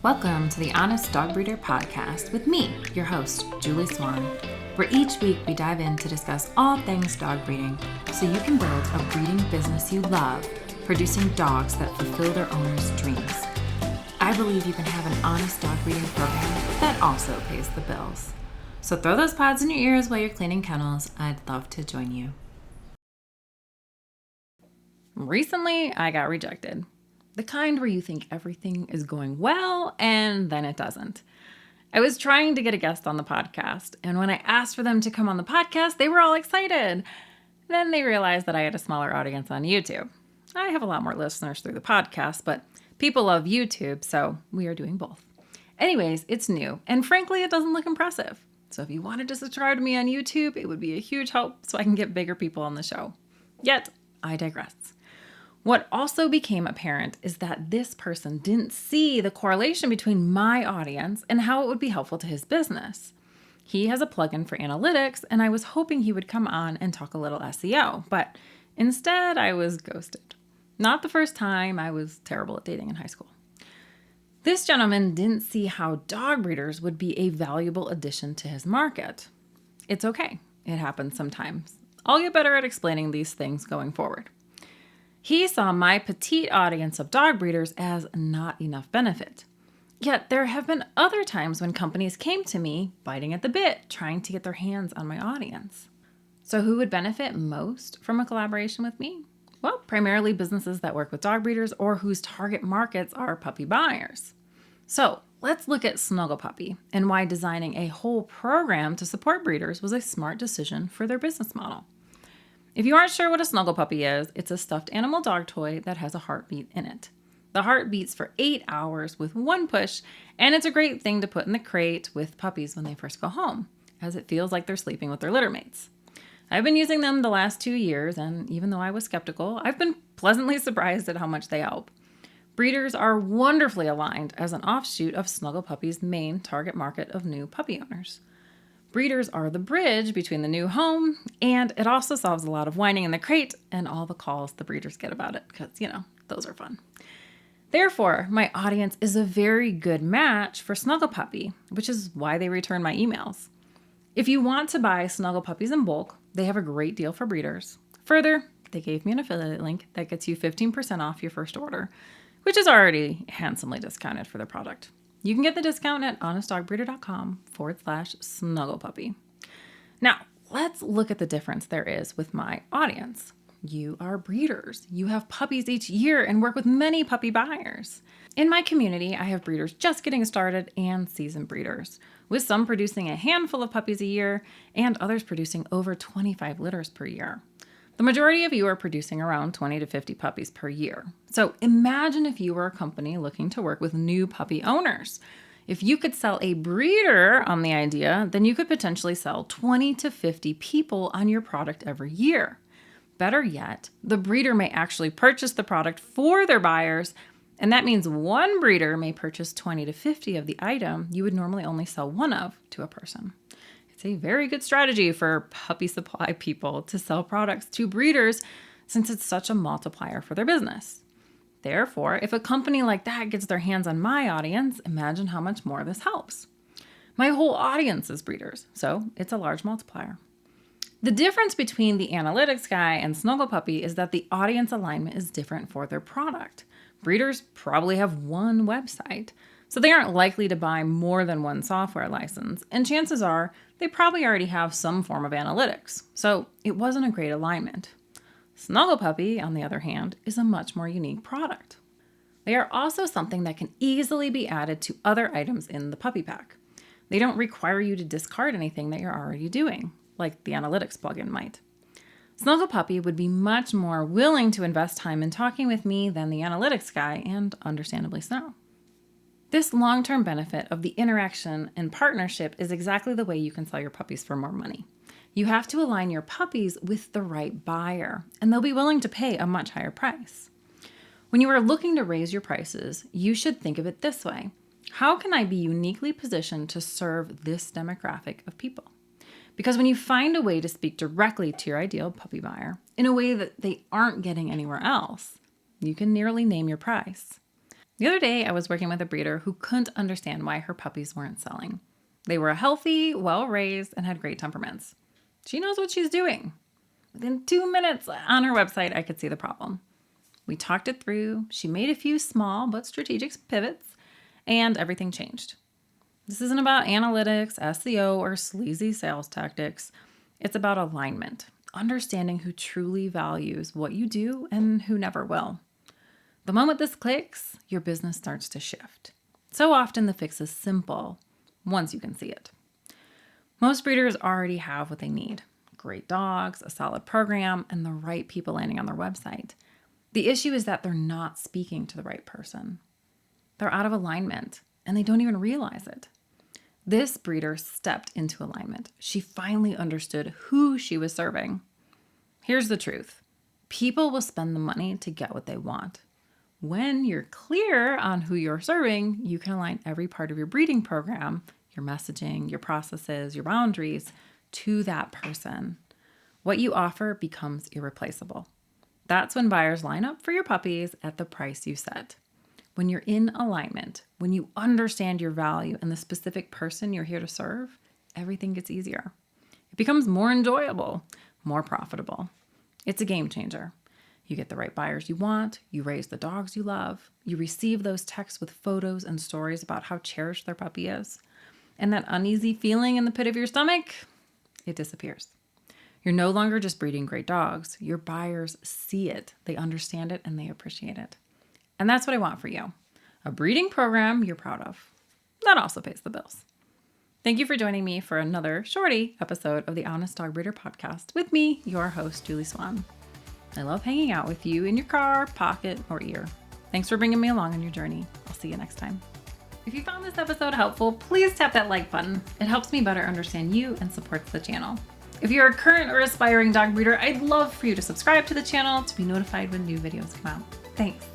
Welcome to the Honest Dog Breeder Podcast with me, your host, Julie Swan, where each week we dive in to discuss all things dog breeding so you can build a breeding business you love, producing dogs that fulfill their owners' dreams. I believe you can have an honest dog breeding program that also pays the bills. So throw those pods in your ears while you're cleaning kennels. I'd love to join you. Recently, I got rejected. The kind where you think everything is going well and then it doesn't. I was trying to get a guest on the podcast, and when I asked for them to come on the podcast, they were all excited. Then they realized that I had a smaller audience on YouTube. I have a lot more listeners through the podcast, but people love YouTube, so we are doing both. Anyways, it's new, and frankly, it doesn't look impressive. So if you wanted to subscribe to me on YouTube, it would be a huge help so I can get bigger people on the show. Yet, I digress. What also became apparent is that this person didn't see the correlation between my audience and how it would be helpful to his business. He has a plugin for analytics, and I was hoping he would come on and talk a little SEO, but instead I was ghosted. Not the first time. I was terrible at dating in high school. This gentleman didn't see how dog breeders would be a valuable addition to his market. It's okay. It happens sometimes. I'll get better at explaining these things going forward. He saw my petite audience of dog breeders as not enough benefit. Yet there have been other times when companies came to me biting at the bit, trying to get their hands on my audience. So who would benefit most from a collaboration with me? Well, primarily businesses that work with dog breeders or whose target markets are puppy buyers. So let's look at Snuggle Puppy and why designing a whole program to support breeders was a smart decision for their business model. If you aren't sure what a Snuggle Puppy is, it's a stuffed animal dog toy that has a heartbeat in it. The heart beats for 8 hours with one push, and it's a great thing to put in the crate with puppies when they first go home, as it feels like they're sleeping with their litter mates. I've been using them the last 2 years, and even though I was skeptical, I've been pleasantly surprised at how much they help. Breeders are wonderfully aligned as an offshoot of Snuggle Puppy's main target market of new puppy owners. Breeders are the bridge between the new home, and it also solves a lot of whining in the crate and all the calls the breeders get about it, because, those are fun. Therefore, my audience is a very good match for Snuggle Puppy, which is why they return my emails. If you want to buy Snuggle Puppies in bulk, they have a great deal for breeders. Further, they gave me an affiliate link that gets you 15% off your first order, which is already handsomely discounted for the product. You can get the discount at honestdogBreeder.com/Snuggle Puppy. Now, let's look at the difference there is with my audience. You are breeders. You have puppies each year and work with many puppy buyers. In my community, I have breeders just getting started and seasoned breeders, with some producing a handful of puppies a year and others producing over 25 litters per year. The majority of you are producing around 20 to 50 puppies per year. So imagine if you were a company looking to work with new puppy owners. If you could sell a breeder on the idea, then you could potentially sell 20 to 50 people on your product every year. Better yet, the breeder may actually purchase the product for their buyers, and that means one breeder may purchase 20 to 50 of the item you would normally only sell one of to a person. It's a very good strategy for puppy supply people to sell products to breeders since it's such a multiplier for their business. Therefore, if a company like that gets their hands on my audience, imagine how much more this helps. My whole audience is breeders, so it's a large multiplier. The difference between the analytics guy and Snuggle Puppy is that the audience alignment is different for their product. Breeders probably have one website, so they aren't likely to buy more than one software license, and chances are they probably already have some form of analytics, so it wasn't a great alignment. Snuggle Puppy, on the other hand, is a much more unique product. They are also something that can easily be added to other items in the puppy pack. They don't require you to discard anything that you're already doing, like the analytics plugin might. Snuggle Puppy would be much more willing to invest time in talking with me than the analytics guy, and understandably so. This long-term benefit of the interaction and partnership is exactly the way you can sell your puppies for more money. You have to align your puppies with the right buyer, and they'll be willing to pay a much higher price. When you are looking to raise your prices, you should think of it this way. How can I be uniquely positioned to serve this demographic of people? Because when you find a way to speak directly to your ideal puppy buyer in a way that they aren't getting anywhere else, you can nearly name your price. The other day, I was working with a breeder who couldn't understand why her puppies weren't selling. They were healthy, well-raised, and had great temperaments. She knows what she's doing. Within 2 minutes on her website, I could see the problem. We talked it through. She made a few small but strategic pivots, and everything changed. This isn't about analytics, SEO, or sleazy sales tactics. It's about alignment, understanding who truly values what you do and who never will. The moment this clicks, your business starts to shift. So often the fix is simple once you can see it. Most breeders already have what they need: great dogs, a solid program, and the right people landing on their website. The issue is that they're not speaking to the right person. They're out of alignment, and they don't even realize it. This breeder stepped into alignment. She finally understood who she was serving. Here's the truth. People will spend the money to get what they want. When you're clear on who you're serving, you can align every part of your breeding program, your messaging, your processes, your boundaries to that person. What you offer becomes irreplaceable. That's when buyers line up for your puppies at the price you set. When you're in alignment, when you understand your value and the specific person you're here to serve, everything gets easier. It becomes more enjoyable, more profitable. It's a game changer. You get the right buyers you want, you raise the dogs you love, you receive those texts with photos and stories about how cherished their puppy is, and that uneasy feeling in the pit of your stomach, it disappears. You're no longer just breeding great dogs. Your buyers see it, they understand it, and they appreciate it. And that's what I want for you. A breeding program you're proud of. That also pays the bills. Thank you for joining me for another shorty episode of the Honest Dog Breeder Podcast with me, your host, Julie Swan. I love hanging out with you in your car, pocket, or ear. Thanks for bringing me along on your journey. I'll see you next time. If you found this episode helpful, please tap that like button. It helps me better understand you and supports the channel. If you're a current or aspiring dog breeder, I'd love for you to subscribe to the channel to be notified when new videos come out. Thanks.